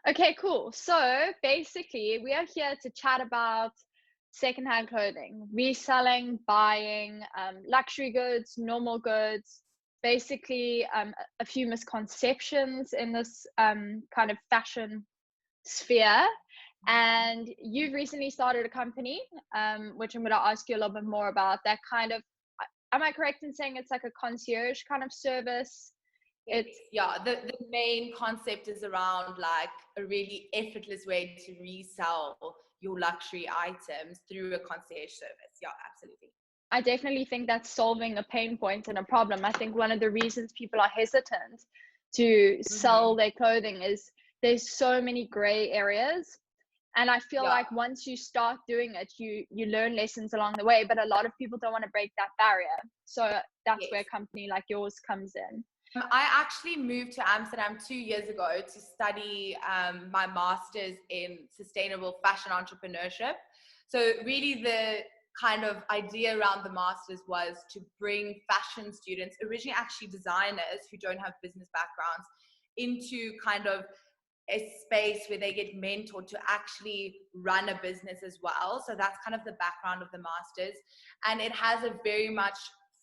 Okay, cool. So basically, we are here to chat about secondhand clothing, reselling, buying, luxury goods, normal goods, basically a few misconceptions in this kind of fashion sphere. And you've recently started a company, which I'm going to ask you a little bit more about. That kind of, am I correct in saying it's like a concierge kind of service? The main concept is around like a really effortless way to resell your luxury items through a concierge service. Yeah, absolutely. I definitely think that's solving a pain point and a problem. I think one of the reasons people are hesitant to sell their clothing is there's so many gray areas. And I feel like once you start doing it, you learn lessons along the way, but a lot of people don't want to break that barrier. So that's where a company like yours comes in. I actually moved to Amsterdam 2 years ago to study my master's in sustainable fashion entrepreneurship. So really the kind of idea around the master's was to bring fashion students, originally actually designers who don't have business backgrounds, into kind of a space where they get mentored to actually run a business as well. So that's kind of the background of the master's. And it has a very much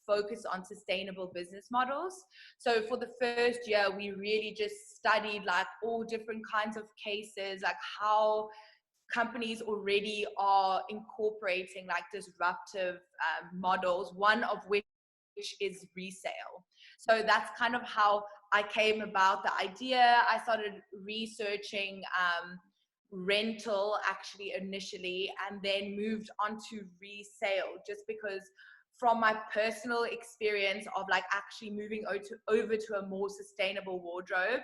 focus on sustainable business models. So for the first year, we really just studied like all different kinds of cases, like how companies already are incorporating like disruptive models, one of which is resale. So that's kind of how I came about the idea. I started researching rental actually initially, and then moved on to resale, just because from my personal experience of like actually moving over to a more sustainable wardrobe,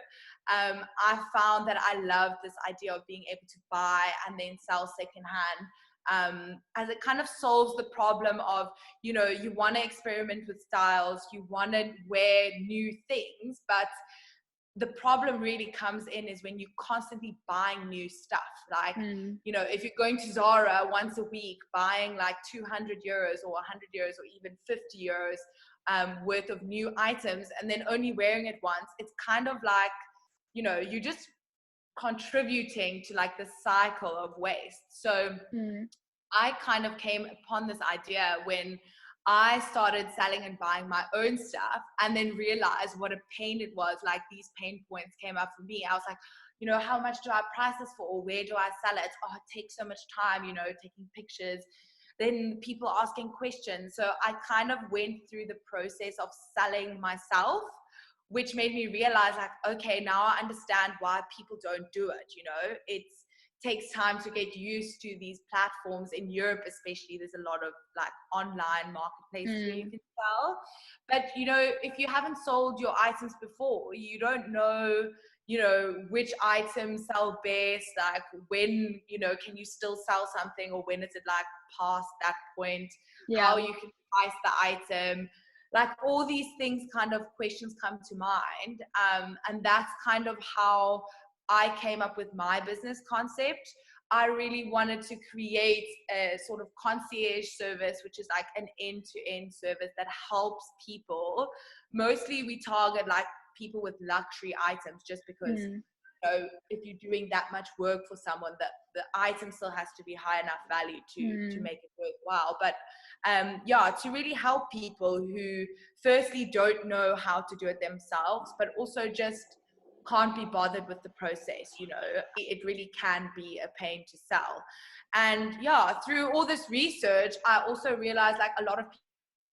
I found that I love this idea of being able to buy and then sell secondhand, as it kind of solves the problem of, you know, you want to experiment with styles, you want to wear new things, but the problem really comes in is when you're constantly buying new stuff. Like, you know, if you're going to Zara once a week, buying like 200 euros or 100 euros or even 50 euros worth of new items and then only wearing it once, it's kind of like, you know, you're just contributing to like the cycle of waste. So I kind of came upon this idea when I started selling and buying my own stuff, and then realized what a pain it was. Like, these pain points came up for me. I was like, you know, how much do I price this for? Or where do I sell it? Oh, it takes so much time, you know, taking pictures. Then people asking questions. So I kind of went through the process of selling myself, which made me realize like, okay, now I understand why people don't do it. You know, it takes time to get used to these platforms. In Europe especially, there's a lot of like online marketplaces where you can sell, but you know, if you haven't sold your items before, you don't know, you know, which items sell best, like when, you know, can you still sell something, or when is it like past that point, how you can price the item, like all these things, kind of questions come to mind, and that's kind of how I came up with my business concept. I really wanted to create a sort of concierge service, which is like an end-to-end service that helps people. Mostly we target like people with luxury items, just because, you know, if you're doing that much work for someone, that the item still has to be high enough value to make it worthwhile. But to really help people who firstly don't know how to do it themselves, but also just can't be bothered with the process. You know, it really can be a pain to sell. And through all this research, I also realized like a lot of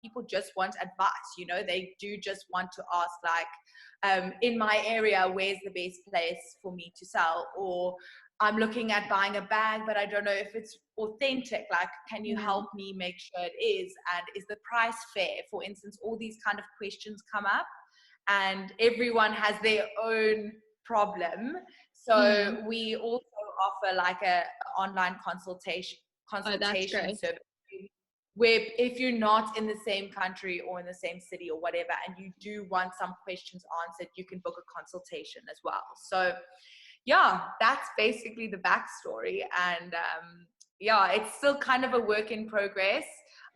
people just want advice. You know, they do just want to ask like, in my area, where's the best place for me to sell? Or I'm looking at buying a bag, but I don't know if it's authentic. Like, can you help me make sure it is? And is the price fair? For instance, all these kind of questions come up, and everyone has their own problem. So we also offer like a online consultation service, where if you're not in the same country or in the same city or whatever, and you do want some questions answered, you can book a consultation as well. So that's basically the backstory. And it's still kind of a work in progress.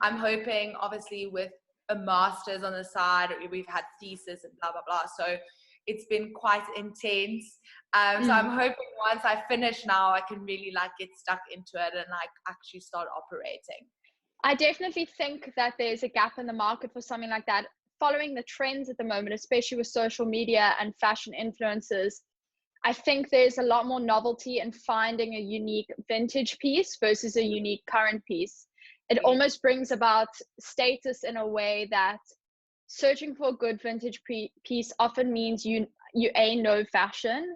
I'm hoping, obviously, with a master's on the side, we've had thesis and blah, blah, blah. So it's been quite intense. So I'm hoping once I finish now, I can really like get stuck into it and like actually start operating. I definitely think that there's a gap in the market for something like that. Following the trends at the moment, especially with social media and fashion influencers, I think there's a lot more novelty in finding a unique vintage piece versus a unique current piece. It almost brings about status in a way that searching for a good vintage piece often means you A, know fashion,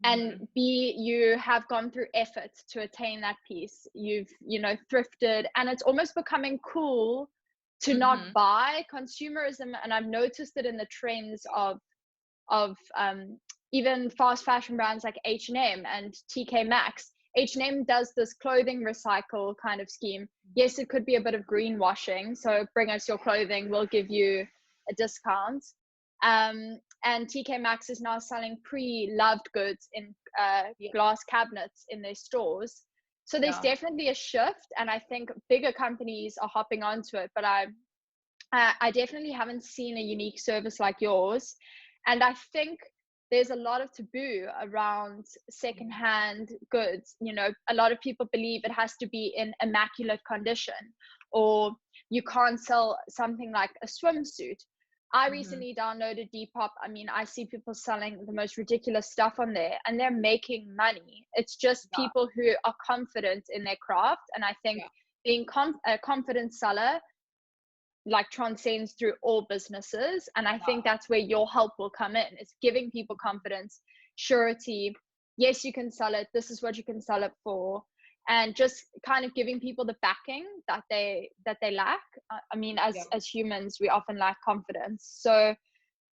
and B, you have gone through effort to attain that piece. You've, thrifted, and it's almost becoming cool to not buy. Consumerism, and I've noticed it in the trends of even fast fashion brands like H&M and TK Maxx. H&M does this clothing recycle kind of scheme. Yes, it could be a bit of greenwashing. So bring us your clothing, we'll give you a discount. And TK Maxx is now selling pre-loved goods in glass cabinets in their stores. So there's definitely a shift, and I think bigger companies are hopping onto it. But I definitely haven't seen a unique service like yours. And I think there's a lot of taboo around secondhand goods. A lot of people believe it has to be in immaculate condition, or you can't sell something like a swimsuit. I recently downloaded Depop. I mean, I see people selling the most ridiculous stuff on there, and they're making money. It's just people who are confident in their craft. And I think being a confident seller like transcends through all businesses. And I think that's where your help will come in. It's giving people confidence, surety. Yes, you can sell it. This is what you can sell it for. And just kind of giving people the backing that they lack. I mean, as humans, we often lack confidence. So,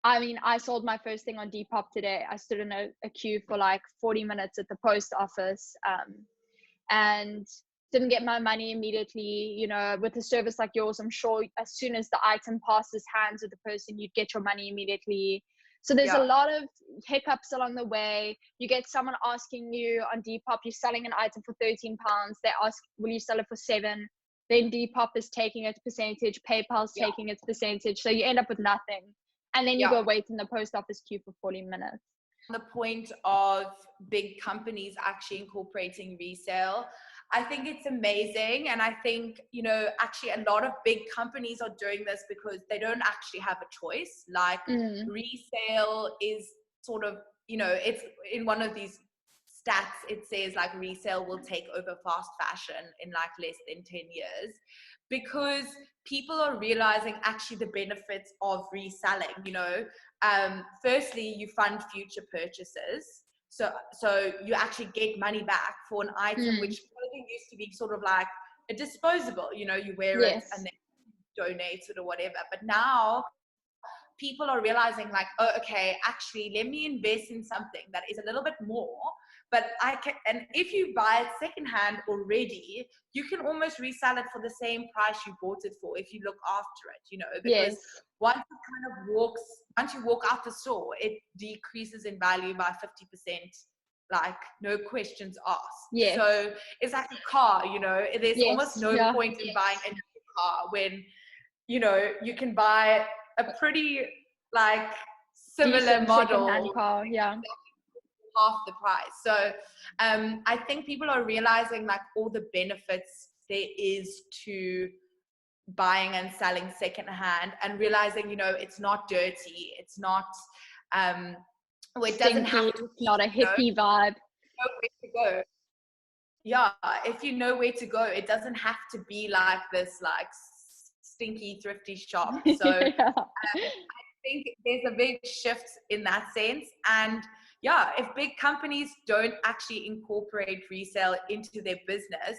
I mean, I sold my first thing on Depop today. I stood in a queue for like 40 minutes at the post office, and didn't get my money immediately. With a service like yours, I'm sure as soon as the item passes hands of the person, you'd get your money immediately. So there's a lot of hiccups along the way. You get someone asking you on Depop, you're selling an item for £13. They ask, will you sell it for £7? Then Depop is taking its percentage, PayPal's taking its percentage. So you end up with nothing. And then you go wait in the post office queue for 40 minutes. The point of big companies actually incorporating resale, I think it's amazing. And I think, actually a lot of big companies are doing this because they don't actually have a choice. Like resale is sort of, it's in one of these stats, it says like resale will take over fast fashion in like less than 10 years, because people are realizing actually the benefits of reselling. Firstly, you fund future purchases. So you actually get money back for an item which clothing used to be sort of like a disposable, you wear it and then donate it or whatever. But now people are realizing like, oh, okay, actually, let me invest in something that is a little bit more. But and if you buy it secondhand already, you can almost resell it for the same price you bought it for if you look after it, because once you walk out the store, it decreases in value by 50%, like no questions asked. So it's like a car, there's almost no point in buying a new car when, you can buy a pretty like similar decent model car, half the price. So I think people are realizing like all the benefits there is to buying and selling secondhand, and realizing it's not dirty, it's not it doesn't have to be, not a hippie vibe. Know where to go. If you know where to go, it doesn't have to be like this like stinky thrifty shop. So I think there's a big shift in that sense. And if big companies don't actually incorporate resale into their business,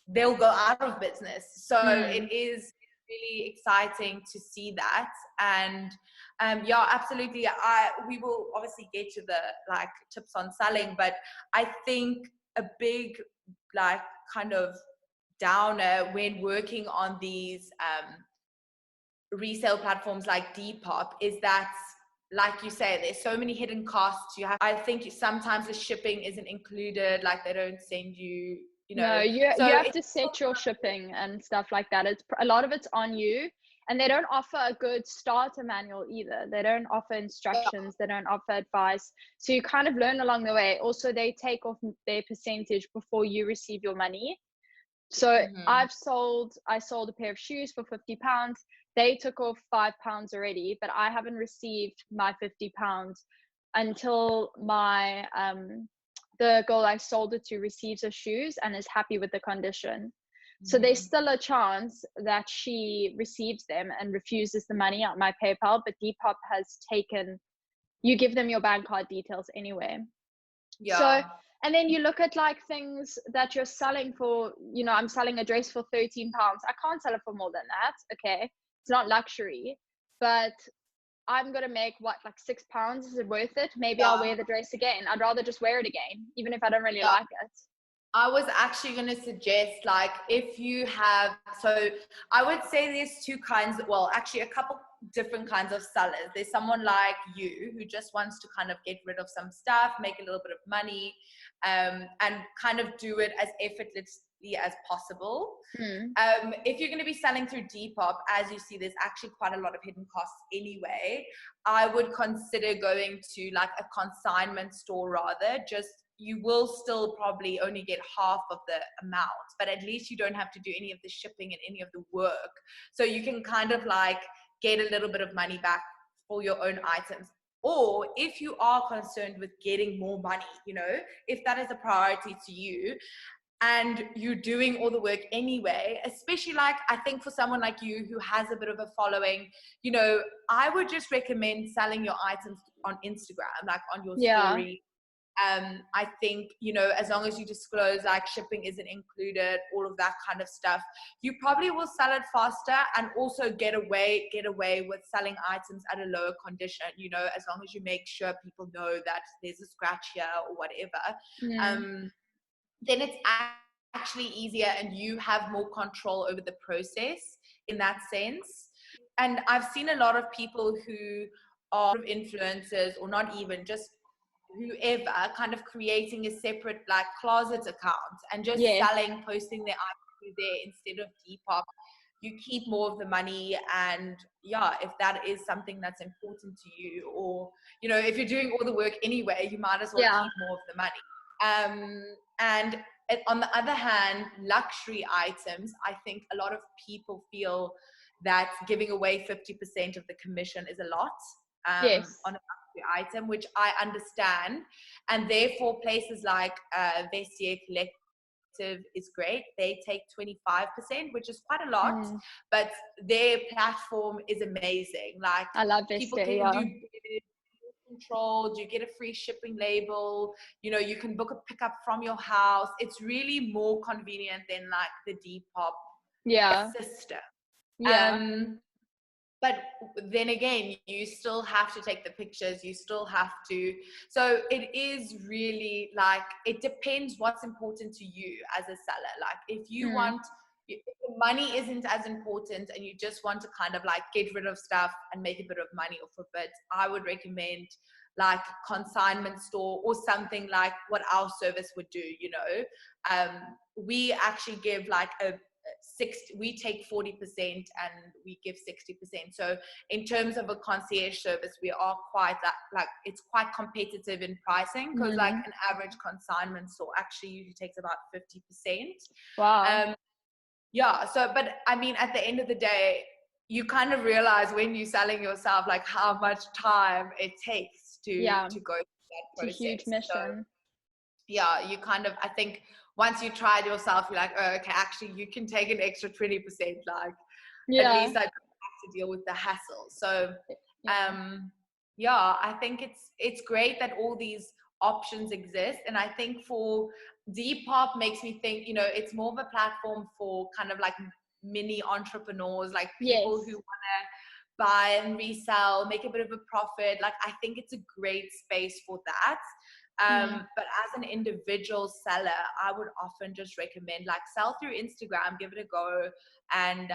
they'll go out of business. So it is really exciting to see that. And absolutely, we will obviously get to the like tips on selling, but I think a big like kind of downer when working on these resale platforms like Depop is that, like you say, there's so many hidden costs. I think sometimes the shipping isn't included, like they don't send you, you No, know. you So have it's to set your shipping and stuff like that. It's a lot of it's on you, and they don't offer a good starter manual either. They don't offer yeah. instructions, they don't offer advice. So you kind of learn along the way. Also, they take off their percentage before you receive your money. So Mm-hmm. I sold a pair of shoes for £50. They took off £5 already, but I haven't received my £50 until my the girl I sold it to receives her shoes and is happy with the condition. So there's Mm-hmm. still a chance that she receives them and refuses the money on my PayPal, but Depop has taken, you give them your bank card details anyway. So, Yeah. and then you look at like things that you're selling for, I'm selling a dress for £13. I can't sell it for more than that. Okay. It's not luxury, but I'm going to make what, like £6? Is it worth it? Maybe I'll Yeah. wear the dress again. I'd rather just wear it again, even if I don't really Yeah. like it. I was actually going to suggest, like, if you have, so I would say there's two kinds, well, actually a couple different kinds of sellers. There's someone like you who just wants to kind of get rid of some stuff, make a little bit of money, and kind of do it as effortlessly as possible. Hmm. If you're going to be selling through Depop, as you see, there's actually quite a lot of hidden costs anyway. I would consider going to like a consignment store rather. Just, you will still probably only get half of the amount, but at least you don't have to do any of the shipping and any of the work. So you can kind of like get a little bit of money back for your own items. Or if you are concerned with getting more money, if that is a priority to you, and you're doing all the work anyway, especially like I think for someone like you who has a bit of a following, I would just recommend selling your items on Instagram, like on your Yeah. story. I think, as long as you disclose like shipping isn't included, all of that kind of stuff, you probably will sell it faster and also get away with selling items at a lower condition, as long as you make sure people know that there's a scratch here or whatever. Hmm. Then it's actually easier and you have more control over the process in that sense. And I've seen a lot of people who are influencers, or not even, just whoever, kind of creating a separate like closet account and just Yes. posting their items through there instead of Depop. You keep more of the money, and yeah, if that is something that's important to you, or if you're doing all the work anyway, you might as well Yeah. keep more of the money. And on the other hand, luxury items, I think a lot of people feel that giving away 50% of the commission is a lot Yes. on a luxury item, which I understand. And therefore, places like Vestiaire Collective is great. They take 25%, which is quite a lot, Mm. but their platform is amazing. Like, I love people Vestiaire, can yeah. do controlled, you get a free shipping label, you can book a pickup from your house. It's really more convenient than like the Depop Yeah. system. Yeah. um but then again, you still have to take the pictures, you still have to, so it is really like, it depends what's important to you as a seller. Like, if you Mm. want, if the money isn't as important and you just want to kind of like get rid of stuff and make a bit of money off of it, I would recommend like consignment store or something like what our service would do. We actually give like we take 40% and we give 60%. So in terms of a concierge service, we are quite like it's quite competitive in pricing, because like Mm. an average consignment store actually usually takes about 50%. Wow. Yeah. So, but I mean, at the end of the day, you kind of realize when you're selling yourself, like how much time it takes to Yeah. go through that It's a huge process. So mission. yeah, you kind of, I think once you try it yourself, you're like, oh, okay, actually you can take an extra 20%, like at Yeah. least I don't have to deal with the hassle. So Yeah. yeah, I think it's great that all these options exist. And I think for Depop makes me think, it's more of a platform for kind of like mini entrepreneurs, like people Yes. who want to buy and resell, make a bit of a profit. Like, I think it's a great space for that. Mm. But as an individual seller, I would often just recommend like sell through Instagram, give it a go. And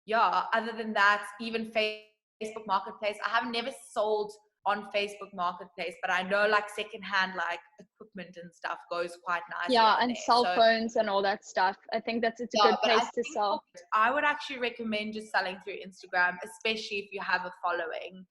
yeah, other than that, even Facebook Marketplace, I have never sold on Facebook Marketplace, but I know like secondhand like equipment and stuff goes quite nicely Yeah, on and there. cell So phones and all that stuff. I think it's a good but I place to think sell. I would actually recommend just selling through Instagram, especially if you have a following.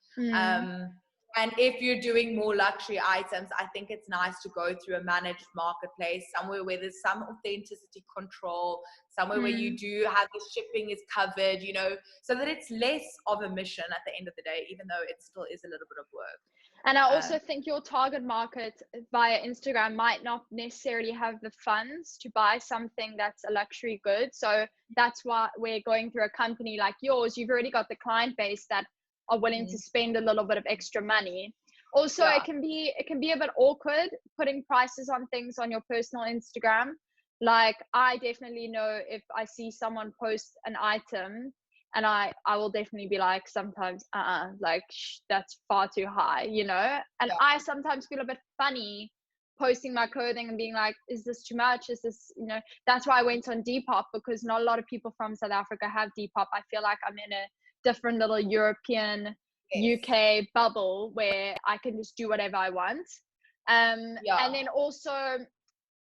And if you're doing more luxury items, I think it's nice to go through a managed marketplace, somewhere where there's some authenticity control, somewhere where you do have the shipping is covered, you know, so that it's less of a mission at the end of the day, even though it still is a little bit of work. And I also think your target market via Instagram might not necessarily have the funds to buy something that's a luxury good. So that's why we're going through a company like yours. You've already got the client base that are willing to spend a little bit of extra money. Also, it can be a bit awkward putting prices on things on your personal Instagram. Like, I definitely know if I see someone post an item, and I will definitely be like, sometimes like that's far too high, you know. And I sometimes feel a bit funny posting my clothing and being like, is this too much, is this, you know. That's why I went on Depop, because not a lot of people from South Africa have Depop. I feel like I'm in a different little European UK bubble where I can just do whatever I want. And then also,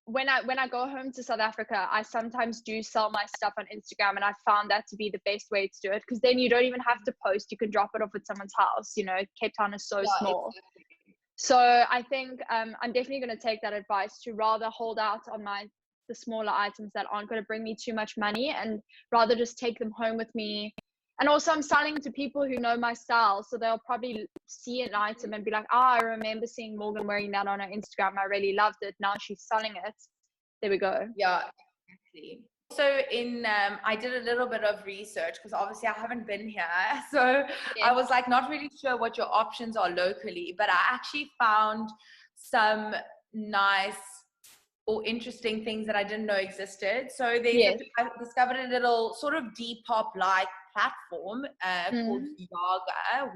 when I go home to South Africa, I sometimes do sell my stuff on Instagram, and I found that to be the best way to do it, because then you don't even have to post. You can drop it off at someone's house. You know, Cape Town is so small. Exactly. So I think I'm definitely going to take that advice, to rather hold out on the smaller items that aren't going to bring me too much money, and rather just take them home with me. And also, I'm selling to people who know my style, so they'll probably see an item and be like, I remember seeing Morgan wearing that on her Instagram. I really loved it. Now she's selling it. There we go. Yeah, exactly. So I did a little bit of research, because obviously I haven't been here. So I was like not really sure what your options are locally, but I actually found some nice or interesting things that I didn't know existed. So I discovered a little sort of Depop-like platform called Yaga,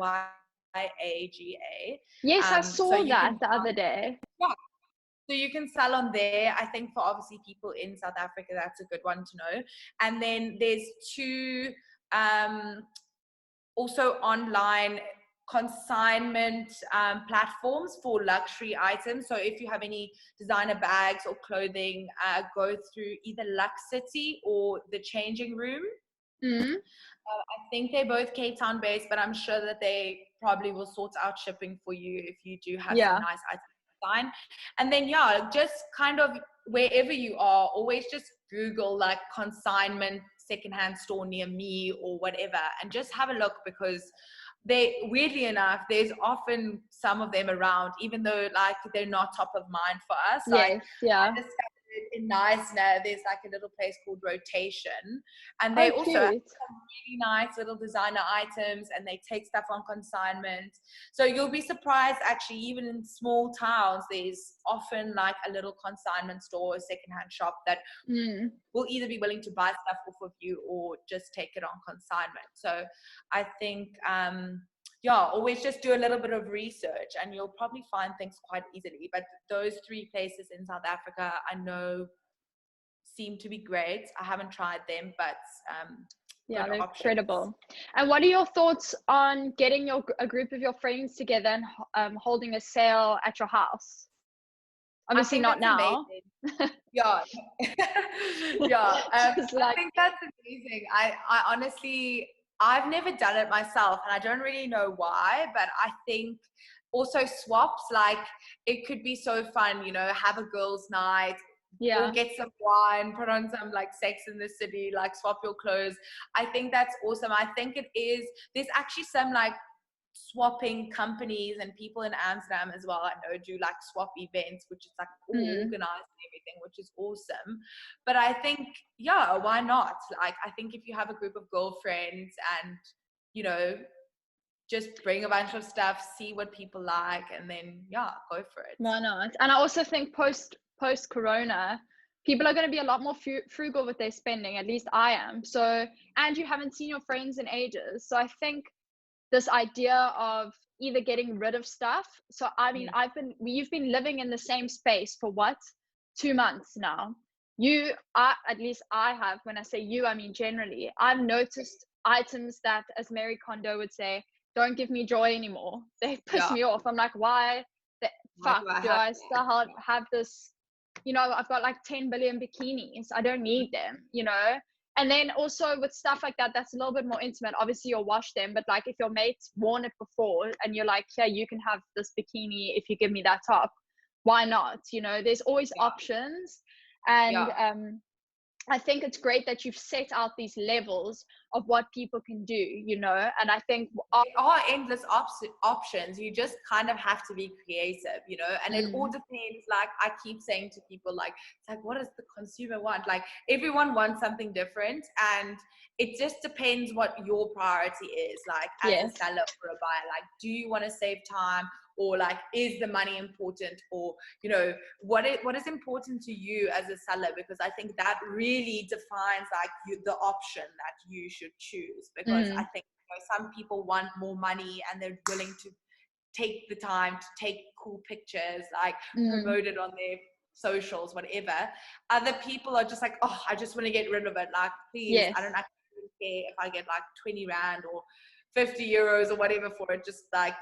YAGA. Yes, I saw that the other day. Yeah. So you can sell on there. I think for obviously people in South Africa, that's a good one to know. And then there's two also online consignment platforms for luxury items. So if you have any designer bags or clothing, go through either Lux City or the Changing Room. I think they're both Cape Town based, but I'm sure that they probably will sort out shipping for you if you do have some nice items to design. And then just kind of wherever you are, always just Google like consignment secondhand store near me or whatever, and just have a look, because weirdly enough, there's often some of them around, even though like they're not top of mind for us. Like I discovered in Neisner, there's like a little place called Rotation, and they also have some really nice little designer items, and they take stuff on consignment. So you'll be surprised, actually, even in small towns, there's often like a little consignment store, a secondhand shop that will either be willing to buy stuff off of you or just take it on consignment. So I think always just do a little bit of research, and you'll probably find things quite easily. But those 3 places in South Africa I know seem to be great. I haven't tried them, but they're incredible. And what are your thoughts on getting a group of your friends together and holding a sale at your house? Obviously not now. I think that's amazing. I honestly, I've never done it myself, and I don't really know why, but I think also swaps, like it could be so fun, you know, have a girls' night, or get some wine, put on some like Sex in the City, like swap your clothes. I think that's awesome. I think there's actually some like swapping companies and people in Amsterdam as well, I know, do like swap events, which is like all organized and everything, which is awesome. But I think why not? Like I think if you have a group of girlfriends and, you know, just bring a bunch of stuff, see what people like, and then go for it. Why not? And I also think post corona, people are going to be a lot more frugal with their spending. At least I am. So, and you haven't seen your friends in ages, so I think this idea of either getting rid of stuff. So I mean, you've been living in the same space for 2 months now. At least I have. When I say you, I mean generally, I've noticed items that, as Mary Kondo would say, don't give me joy anymore. They piss me off. I'm like, why the Why fuck do I still have this, I've got like 10 billion bikinis. I don't need them, And then also with stuff like that, that's a little bit more intimate. Obviously you'll wash them, but like if your mate's worn it before and you're like, yeah, you can have this bikini if you give me that top, why not? There's always options. And I think it's great that you've set out these levels of what people can do, and I think there are endless options. You just kind of have to be creative, and it all depends. Like I keep saying to people, like, it's like, what does the consumer want? Like everyone wants something different, and it just depends what your priority is. Like as a seller or a buyer, like, do you want to save time? Or like, is the money important? Or, what is important to you as a seller? Because I think that really defines like the option that you should choose. Because I think some people want more money and they're willing to take the time to take cool pictures, like promote it on their socials, whatever. Other people are just like, oh, I just want to get rid of it. Like, please, I don't actually care if I get like 20 Rand or 50 euros or whatever for it. Just like,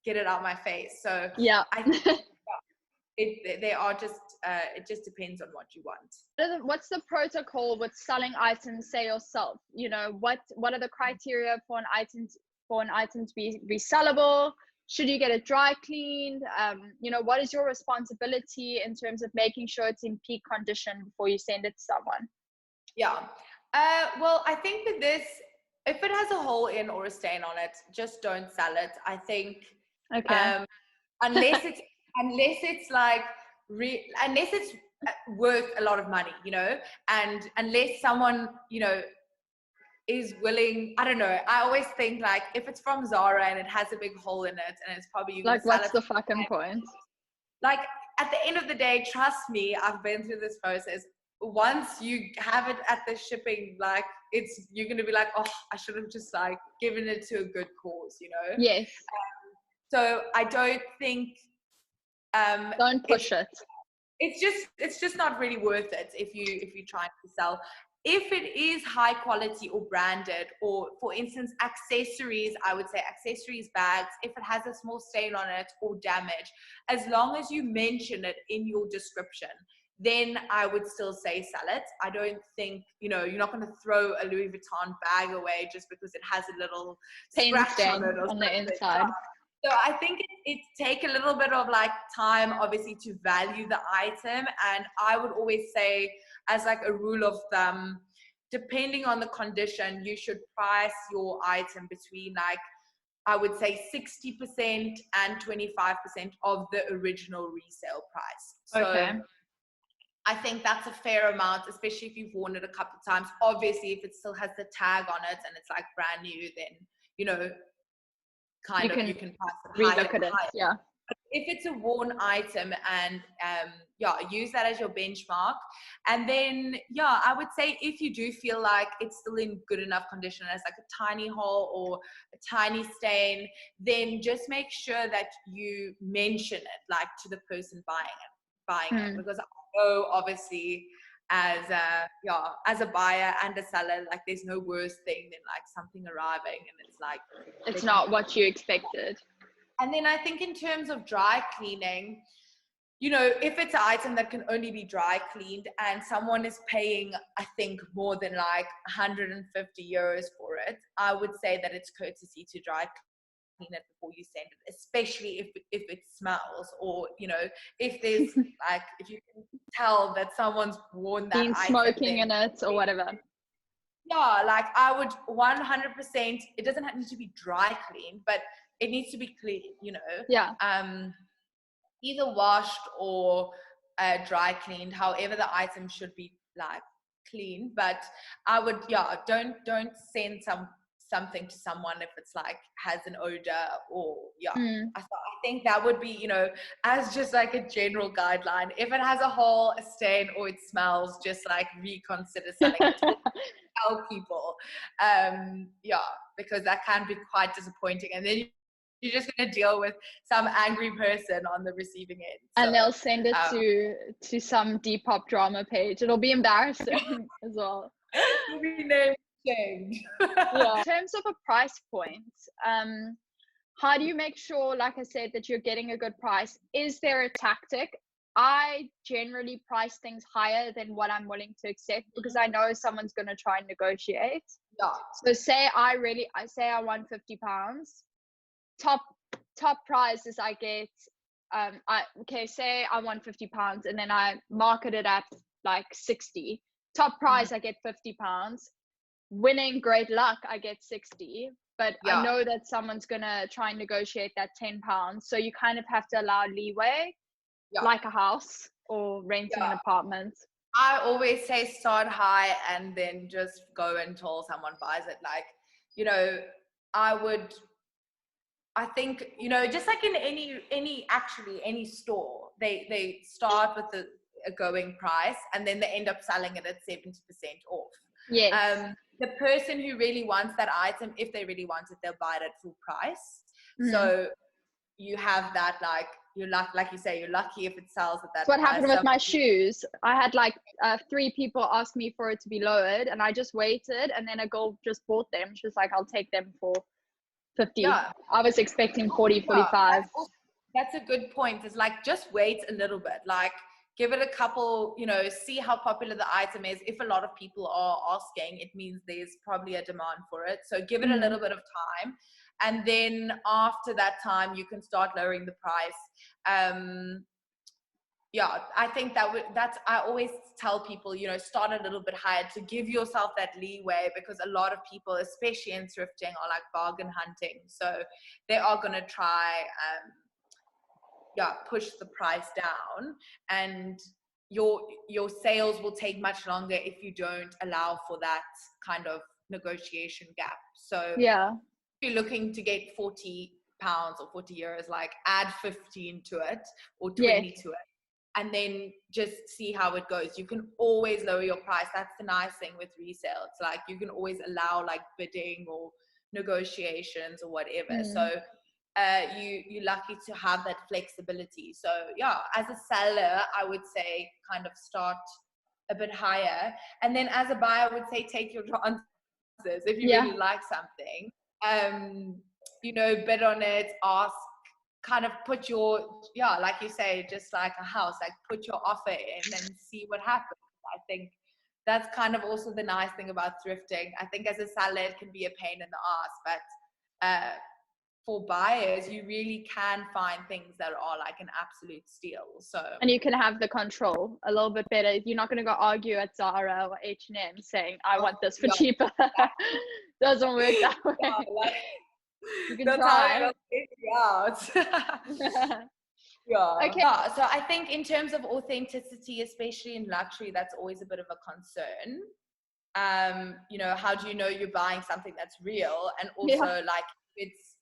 get it out my face. So I think they are just it just depends on what you want. What's the protocol with selling items, say yourself? What are the criteria for an item to be resellable? Should you get it dry cleaned? What is your responsibility in terms of making sure it's in peak condition before you send it to someone? Well, I think that this, if it has a hole in or a stain on it, just don't sell it. I think unless it's like unless it's worth a lot of money, and unless someone is willing. I don't know, I always think like if it's from Zara and it has a big hole in it and it's probably like, what's the fucking point? Like at the end of the day, trust me, I've been through this process. Once you have it at the shipping, like you're gonna be like, oh, I should have just like given it to a good cause, Yes. So I don't think don't push it. It's just not really worth it if you're trying to sell. If it is high quality or branded, or for instance accessories, I would say accessories bags, if it has a small stain on it or damage, as long as you mention it in your description, then I would still say sell it. I don't think, you're not going to throw a Louis Vuitton bag away just because it has a little scratch on it or on the inside. So I think it take a little bit of like time, obviously, to value the item. And I would always say, as like a rule of thumb, depending on the condition, you should price your item between like, I would say 60% and 25% of the original resale price. So I think that's a fair amount, especially if you've worn it a couple of times. Obviously, if it still has the tag on it and it's like brand new, then, you can price it higher. Yeah. But if it's a worn item and use that as your benchmark. And then I would say if you do feel like it's still in good enough condition, as like a tiny hole or a tiny stain, then just make sure that you mention it like to the person buying it, because I know obviously as a buyer and a seller, like there's no worse thing than like something arriving and it's like it's not what you expected. And then I think in terms of dry cleaning, if it's an item that can only be dry cleaned and someone is paying, I think, more than like 150 euros for it, I would say that it's courtesy to dry clean it before you send it, especially if it smells, or if there's like, if you can tell that someone's worn that item, smoking in it or whatever. Like I would 100%, it doesn't need to be dry cleaned, but it needs to be clean, either washed or dry cleaned, however the item should be like clean. But I would don't send something to someone if it's like has an odor or I think that would be, as just like a general guideline, if it has a hole, a stain, or it smells, just like reconsider selling it to tell people, because that can be quite disappointing, and then you're just going to deal with some angry person on the receiving end. And they'll send it to some Depop drama page. It'll be embarrassing as well. It'll be name change. In terms of a price point, how do you make sure, like I said, that you're getting a good price? Is there a tactic? I generally price things higher than what I'm willing to accept because I know someone's going to try and negotiate. Yeah. So say I want £50. Top price is I get say I want £50 and then I market it at like 60. Top price I get £50. Winning, great luck, I get 60. But I know that someone's gonna try and negotiate that £10. So you kind of have to allow leeway, like a house or renting an apartment. I always say start high and then just go until someone buys it. Like, you know, I think, you know, just like in any store, they start with a going price and then they end up selling it at 70% off. Yes. The person who really wants that item, if they really want it, they'll buy it at full price. Mm-hmm. So you have that, like, like you say, you're lucky if it sells at that That's what price. happened with my shoes. I had like 3 people ask me for it to be lowered and I just waited, and then a girl just bought them. She was like, I'll take them for 50. I was expecting 40, 45. That's a good point. Is like, just wait a little bit, like give it a couple, you know, see how popular the item is. If a lot of people are asking, it means there's probably a demand for it. So give it a little bit of time. And then after that time, you can start lowering the price. I think I always tell people, you know, start a little bit higher to give yourself that leeway, because a lot of people, especially in thrifting, are like bargain hunting. So they are going to try, push the price down, and your sales will take much longer if you don't allow for that kind of negotiation gap. So if you're looking to get £40 or €40, like add 15 to it or 20 to it, and then just see how it goes. You can always lower your price. That's the nice thing with resale. It's like you can always allow like bidding or negotiations or whatever. So you're lucky to have that flexibility. So as a seller, I would say kind of start a bit higher. And then as a buyer, I would say take your chances. If you really like something, you know, bid on it, ask, kind of put your, like you say, just like a house, like put your offer in and see what happens. I think that's kind of also the nice thing about thrifting. I think as a seller, it can be a pain in the ass, but for buyers, you really can find things that are like an absolute steal. So, and you can have the control a little bit better. You're not going to go argue at Zara or H&M saying, I want this for cheaper. Doesn't work that way. You can try. Okay. So I think in terms of authenticity, especially in luxury, that's always a bit of a concern. You know, how do you know you're buying something that's real, and also like it's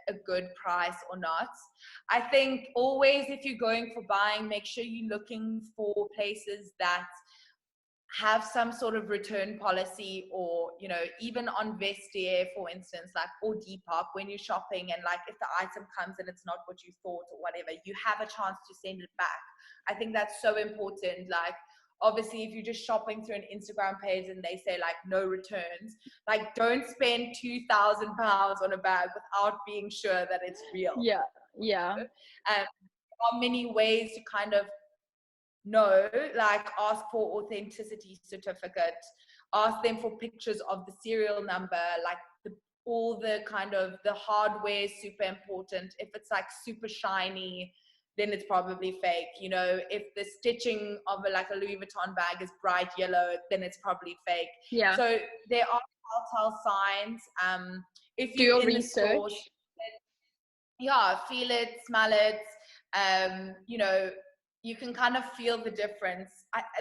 a good price or not? I think always, if you're going for buying, make sure you're looking for places that have some sort of return policy, or, you know, even on Vestiaire, for instance, like, or Depop, when you're shopping and like if the item comes and it's not what you thought or whatever, you have a chance to send it back. I think that's so important. Like, obviously, if you're just shopping through an Instagram page and they say like no returns, like don't spend £2,000 on a bag without being sure that it's real. There are many ways to kind of know, like ask for authenticity certificate, ask them for pictures of the serial number, like all the kind of the hardware is super important. If it's like super shiny, then it's probably fake. You know, if the stitching of like a Louis Vuitton bag is bright yellow, then it's probably fake. So there are telltale signs. If you in research. The stores, feel it, smell it. You know, you can kind of feel the difference.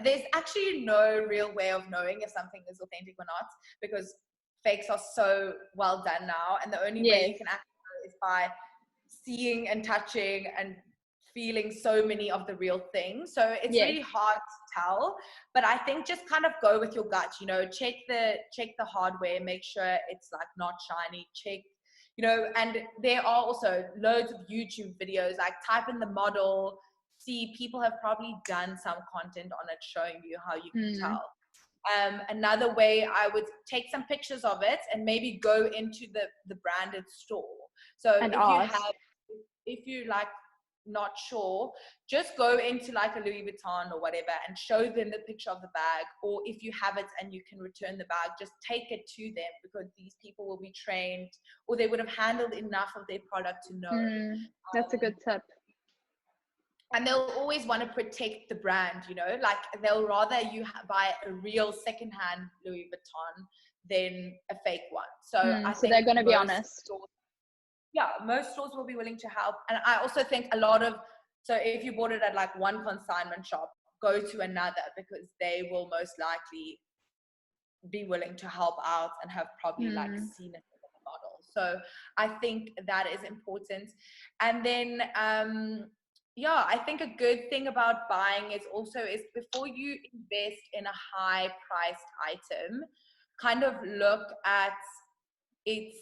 There's actually no real way of knowing if something is authentic or not, because fakes are so well done now, and the only way you can actually know is by seeing and touching and feeling so many of the real things. So it's really hard to tell, but I think just kind of go with your gut. You know, check the hardware, make sure it's like not shiny, check, you know. And there are also loads of YouTube videos, like type in the model, see, people have probably done some content on it showing you how you can tell. Another way, I would take some pictures of it and maybe go into the branded store So And if you like not sure, just go into like a Louis Vuitton or whatever and show them the picture of the bag, or if you have it and you can return the bag, just take it to them, because these people will be trained, or they would have handled enough of their product to know. That's a good tip. And they'll always want to protect the brand, you know, like they'll rather you buy a real secondhand Louis Vuitton than a fake one. So I So think they're going to be honest. most stores will be willing to help. And I also think a lot of, so if you bought it at like one consignment shop, go to another, because they will most likely be willing to help out and have probably like seen it in the model. So I think that is important. And then I think a good thing about buying is before you invest in a high priced item, kind of look at its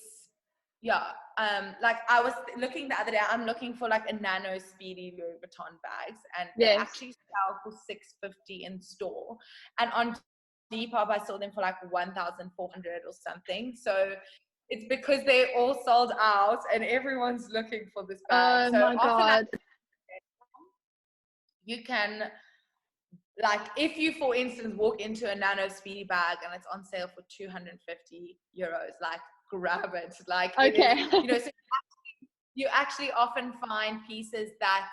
like I was looking the other day, I'm looking for like a nano speedy Louis Vuitton bags, and they actually sell for $650 in store, and on Depop I saw them for like 1,400 or something. So it's because they're all sold out and everyone's looking for this bag. Oh so my after God. that, you can, like, if you, for instance, walk into a nano speedy bag and it's on sale for 250 euros, like, grab it. Like, okay. it is, you know, so you actually often find pieces that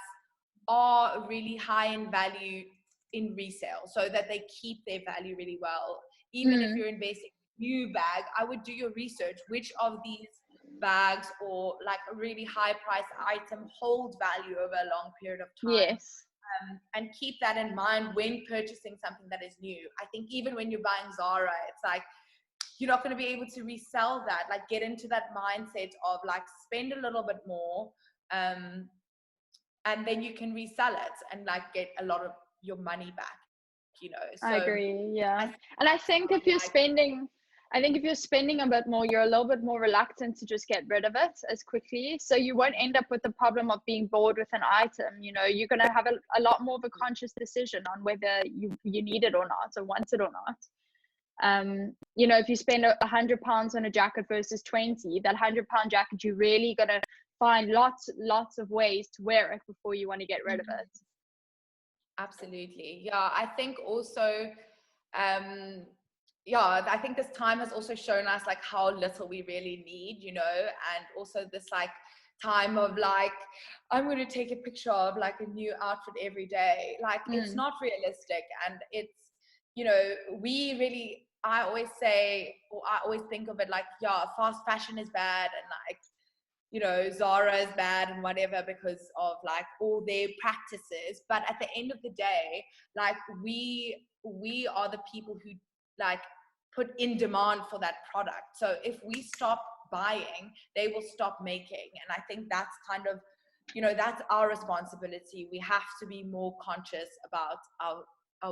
are really high in value in resale, so that they keep their value really well. Even if you're investing in a new bag, I would do your research. Which of these bags or like a really high priced item hold value over a long period of time? Yes. And keep that in mind when purchasing something that is new. I think even when you're buying Zara, it's like, you're not going to be able to resell that. Like, get into that mindset of like, spend a little bit more, and then you can resell it and like get a lot of your money back, you know. So I agree. Yeah. And I think if you're spending a bit more, you're a little bit more reluctant to just get rid of it as quickly. So you won't end up with the problem of being bored with an item. You know, you're going to have a lot more of a conscious decision on whether you need it or not, or want it or not. You know, if you spend £100 on a jacket versus 20, that £100 jacket, you're really going to find lots of ways to wear it before you want to get rid of it. Absolutely. Yeah, I think also, I think this time has also shown us like how little we really need, you know, and also this like time of like, I'm going to take a picture of like a new outfit every day. Like, it's not realistic. And it's, you know, I always say, or I always think of it like, fast fashion is bad, and like, you know, Zara is bad and whatever because of like all their practices. But at the end of the day, like, we are the people who like put in demand for that product. So if we stop buying, they will stop making. And I think that's kind of, you know, that's our responsibility. We have to be more conscious about our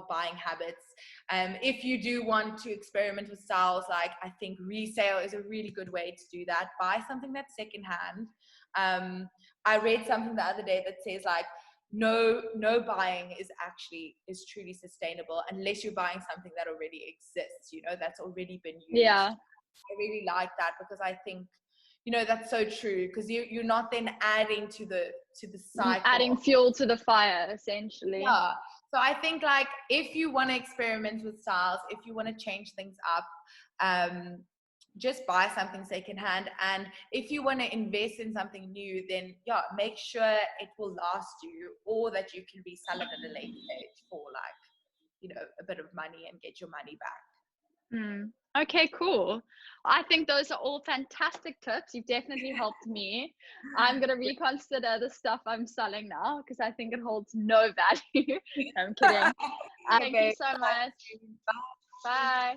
buying habits. If you do want to experiment with styles, like, I think resale is a really good way to do that. Buy something that's secondhand. I read something the other day that says like, no buying is truly sustainable unless you're buying something that already exists, you know, that's already been used. Yeah, I really like that, because I think, you know, that's so true, because you're not then adding to the cycle, adding fuel to the fire, essentially. Yeah. So I think like, if you want to experiment with styles, if you want to change things up, just buy something secondhand. And if you want to invest in something new, then make sure it will last you, or that you can resell it at a later stage for like, you know, a bit of money and get your money back. Okay, cool. I think those are all fantastic tips. You've definitely helped me. I'm going to reconsider the stuff I'm selling now, because I think it holds no value. I'm kidding. Thank you so much. Bye.